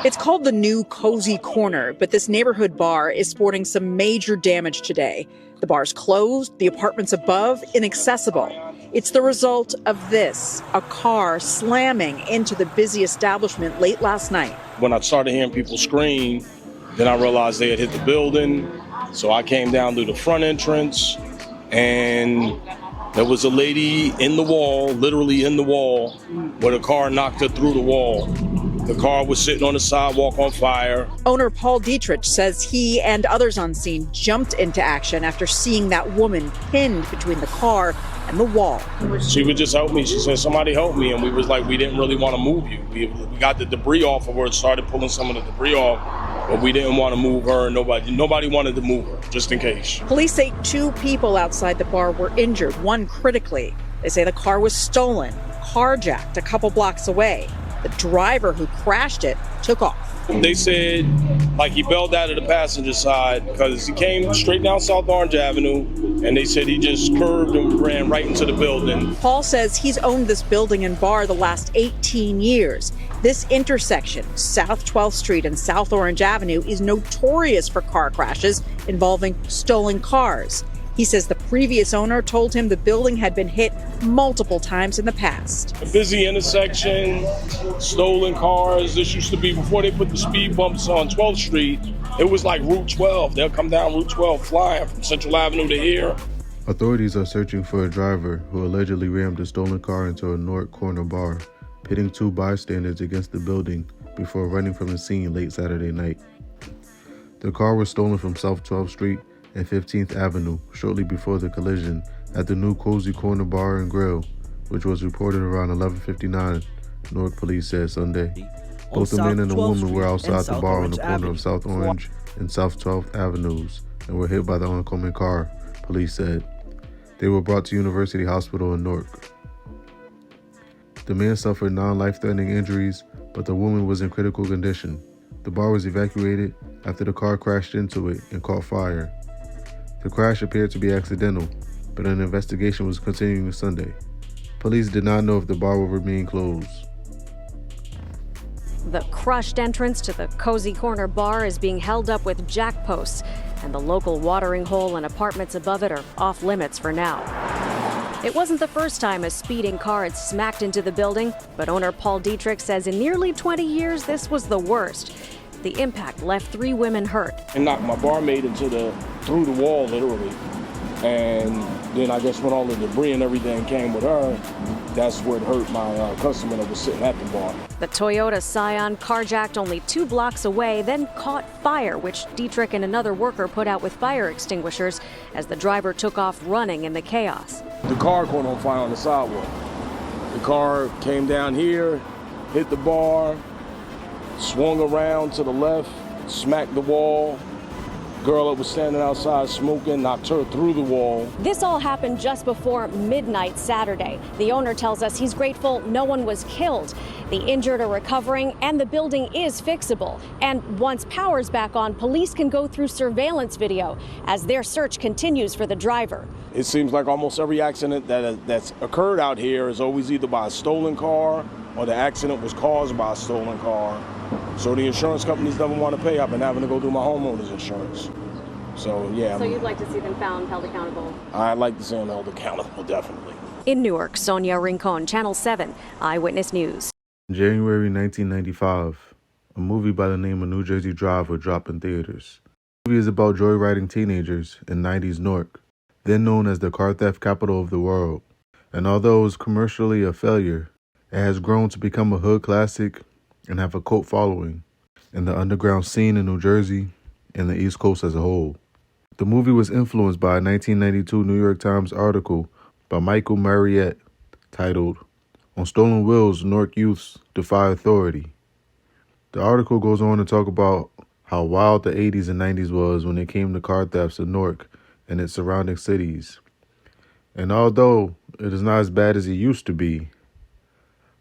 It's called the New Cozy Corner, but this neighborhood bar is sporting some major damage today. The bar's closed, the apartments above inaccessible. It's the result of this, a car slamming into the busy establishment late last night. When I started hearing people scream, then I realized they had hit the building. So I came down through the front entrance, and there was a lady in the wall, literally in the wall, where the car knocked her through the wall. The car was sitting on the sidewalk on fire. Owner Paul Dietrich says he and others on scene jumped into action after seeing that woman pinned between the car and the wall. She would just help me. She said, somebody help me. And we was like, we didn't really want to move you. We got the debris off of her, started pulling some of the debris off, but we didn't want to move her. Nobody wanted to move her, just in case. Police say 2 people outside the bar were injured, one critically. They say the car was stolen, carjacked a couple blocks away. The driver who crashed it took off. They said, like, he bailed out of the passenger side because he came straight down South Orange Avenue, and they said he just curved and ran right into the building. Paul says he's owned this building and bar the last 18 years. This intersection, South 12th Street and South Orange Avenue, is notorious for car crashes involving stolen cars. He says the previous owner told him the building had been hit multiple times in the past. A busy intersection, stolen cars. This used to be before they put the speed bumps on 12th Street. It was like Route 12. They'll come down Route 12 flying from Central Avenue to here. Authorities are searching for a driver who allegedly rammed a stolen car into a Newark corner bar, pitting 2 bystanders against the building before running from the scene late Saturday night. The car was stolen from South 12th Street and 15th Avenue shortly before the collision at the New Cozy Corner Bar and Grill, which was reported around 11:59, Newark police said Sunday. Both the man and the woman were outside the bar on the corner of South Orange and South 12th Avenues and were hit by the oncoming car, police said. They were brought to University Hospital in Newark. The man suffered non-life-threatening injuries, but the woman was in critical condition. The bar was evacuated after the car crashed into it and caught fire. The crash appeared to be accidental, but an investigation was continuing Sunday. Police did not know if the bar will remain closed. The crushed entrance to the Cozy Corner Bar is being held up with jack posts, and the local watering hole and apartments above it are off limits for now. It wasn't the first time a speeding car had smacked into the building, but owner Paul Dietrich says in nearly 20 years this was the worst. The impact left 3 women hurt. It knocked my barmaid through the wall, literally. And then I guess when all the debris and everything came with her, that's what hurt my customer that was sitting at the bar. The Toyota Scion carjacked only 2 blocks away, then caught fire, which Dietrich and another worker put out with fire extinguishers as the driver took off running in the chaos. The car caught on fire on the sidewalk. The car came down here, hit the bar, swung around to the left, smacked the wall. Girl that was standing outside smoking knocked her through the wall. This all happened just before midnight Saturday. The owner tells us he's grateful no one was killed. The injured are recovering and the building is fixable. And once power's back on, police can go through surveillance video as their search continues for the driver. It seems like almost every accident that's occurred out here is always either by a stolen car or the accident was caused by a stolen car. So the insurance companies never want to pay. I've been having to go through my homeowner's insurance. So, yeah. So you'd like to see them found, held accountable? I'd like to see them held accountable, definitely. In Newark, Sonia Rincon, Channel 7, Eyewitness News. January 1995, a movie by the name of New Jersey Drive would drop in theaters. The movie is about joyriding teenagers in 90s Newark, then known as the car theft capital of the world. And although it was commercially a failure, it has grown to become a hood classic and have a cult following in the underground scene in New Jersey and the East Coast as a whole. The movie was influenced by a 1992 New York Times article by Michael Mariette titled, "On Stolen Wheels, Newark Youths Defy Authority." The article goes on to talk about how wild the 80s and 90s was when it came to car thefts in Newark and its surrounding cities. And although it is not as bad as it used to be,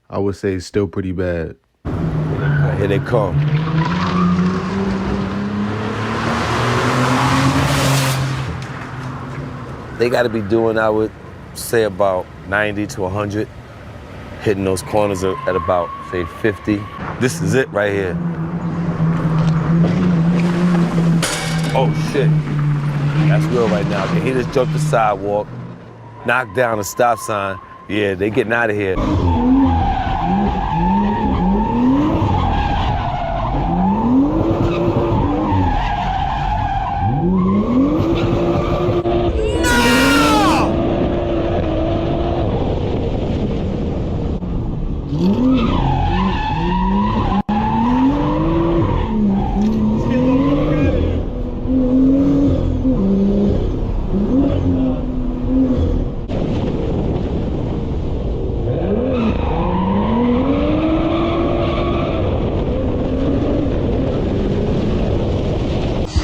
I would say it's still pretty bad. Here they come. They got to be doing, I would say, about 90 to 100, hitting those corners at about, say, 50. This is it right here. Oh shit. That's real right now. He just jumped the sidewalk, knocked down a stop sign. Yeah, they getting out of here.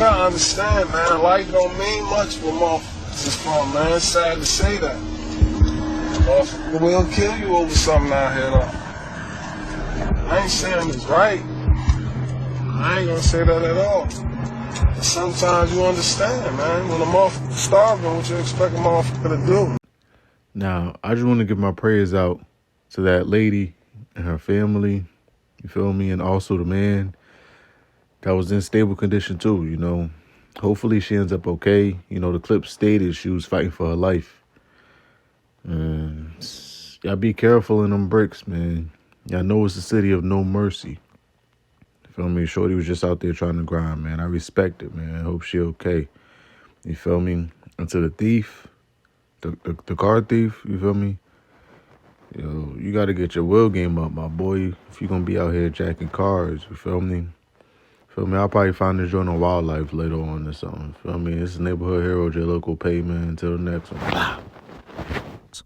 I understand, man. Life don't mean much for motherfuckers from, man. It's sad to say that. Motherfucker will kill you over something out here, though. I ain't saying it's right. I ain't gonna say that at all. But sometimes you understand, man. When a motherfucker's starving, what you expect a motherfucker to do? Now, I just want to give my prayers out to that lady and her family, you feel me, and also the man that was in stable condition too, you know. Hopefully she ends up okay. You know, the clip stated she was fighting for her life. And y'all be careful in them bricks, man. Y'all know it's the city of no mercy. You feel me? Shorty was just out there trying to grind, man. I respect it, man. I hope she okay. You feel me? And to the thief, the car thief, you feel me? Yo, you got to get your will game up, my boy. If you're going to be out here jacking cars, you feel me? Feel me? I'll probably find this joint on Wildlife later on or something. Feel me? It's Neighborhood Hero, your local payment. Until the next one.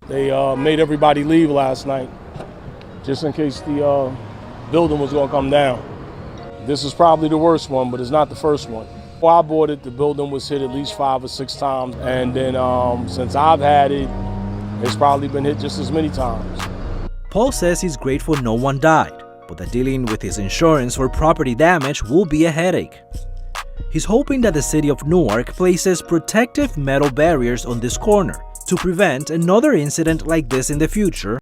They made everybody leave last night just in case the building was going to come down. This is probably the worst one, but it's not the first one. When I bought it, the building was hit at least 5 or 6 times. And then since I've had it, it's probably been hit just as many times. Paul says he's grateful no one died, but that dealing with his insurance for property damage will be a headache. He's hoping that the city of Newark places protective metal barriers on this corner to prevent another incident like this in the future